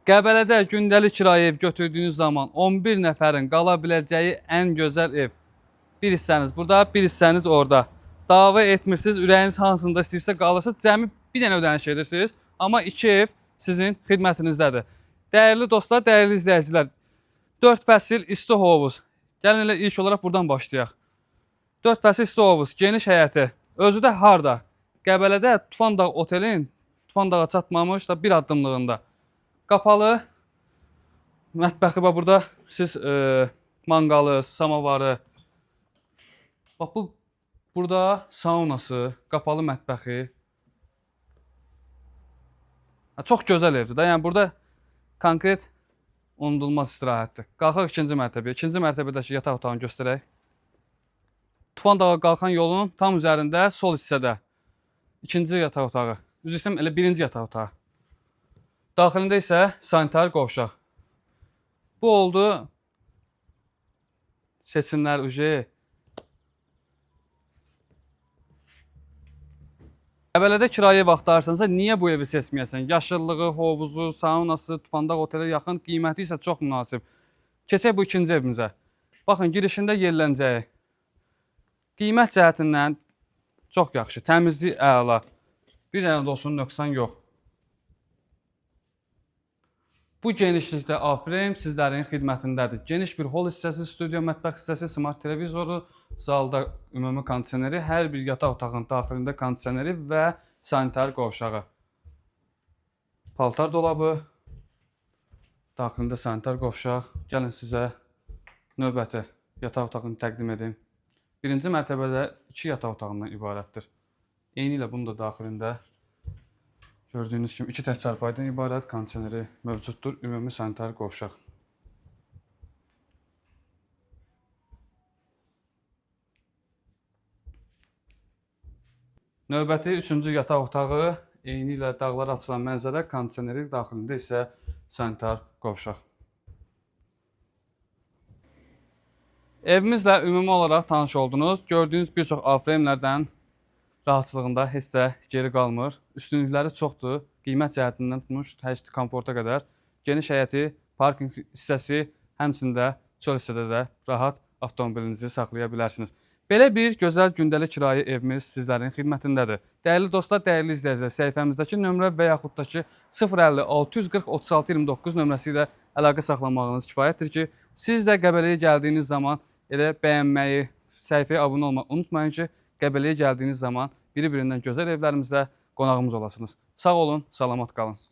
Qəbələdə gündəlik kirayə ev götürdüyünüz zaman 11 nəfərin qala biləcəyi ən gözəl ev. Bir hissəniz burada, bir hissəniz orada. Dava etmirsiniz, ürəyiniz hansında istəyirsə qalırsınız. Cəmi bir dənə ödəniş edirsiniz. Amma 2 ev sizin xidmətinizdədir. Dəyərli dostlar, dəyərli izləyicilər, 4 fəsil isti hovuz. Gəlin elə ilk olaraq buradan başlayaq. 4 fəsil isti hovuz, geniş həyəti. Özü də harda? Qəbələdə Tufan Dağ otelin, Tufan Dağa çatmamış da bir addımlığında. Qapalı mətbəxi var burada. Siz manqalı, samavarı. Bax bu burada saunası, qapalı mətbəxi. Çox gözəl evdir də. Yəni burada konkret unudulmaz istirahətdir. Qalxaq ikinci mərtəbəyə. İkinci mərtəbədəki yataq otağını göstərək. Tufan Dağa qalxan yolun tam üzərində sol hissədə ikinci yataq otağı. Üzr istəyirəm, elə birinci yataq otağı. Daxilində isə sanitar qovşaq. Bu oldu seçimlər ücə. Qəbələdə kirayə vaxtlarsansa niyə bu evi seçməyəsən? Yaşıllığı, hovuzu, saunası, Tufan Dağ otelə yaxın, qiyməti isə çox münasib. Keçək bu ikinci evimizə. Baxın, girişində yerlənəcəyi. Qiymət cəhətindən çox yaxşı, təmizlik əla. Bir dənə də olsun, nöqsan yox. Bu genişlikdə A-frame sizlərin xidmətindədir. Geniş bir hol hissəsi, studio, mətbəx hissəsi, smart televizoru, zalda ümumi kondisioneri, hər bir yataq otağının daxilində kondisioneri və sanitar qovşağı. Paltar dolabı, daxilində sanitar qovşaq. Gəlin sizə növbəti yataq otağını təqdim edeyim. Birinci mərtəbədə 2 yataq otağından ibarətdir. Eyni ilə bunun da daxilində gördüyünüz kimi 2 tək çarpayıdan ibarət kondisioneri mövcuddur, ümumi sanitar qovşaq. Növbəti 3-cü yataq otağı, eyni ilə dağlara açılan mənzərə, kondisioneri daxilində isə sanitar qovşaq. Evimizlə ümumi olaraq tanış oldunuz. Gördüyünüz bir çox A-framelərdən rahatçılığında heç də geri qalmır. Üstünlükləri çoxdur. Qiymət cəhətindən tutmuş hər komforta qədər. Geniş həyəti, parking hissəsi, həmçində çöl hissədə də rahat avtomobilinizi saxlaya bilərsiniz. Belə bir gözəl gündəlik kirayə evimiz sizlərin xidmətindədir. Dəyərli dostlar, dəyərli izləyicilər, səhifəmizdəki nömrə və yaxud da ki 050 640 36 29 nömrəsi ilə əlaqə saxlamağınız kifayətdir ki, siz də Qəbələyə gəldiyiniz zaman elə bəyənməyi, səhifəyə abunə olmağı unutmayın ki, Qəbələyə gəldiyiniz zaman biri-birindən gözəl evlərimizdə qonağımız olasınız. Sağ olun, salamat qalın.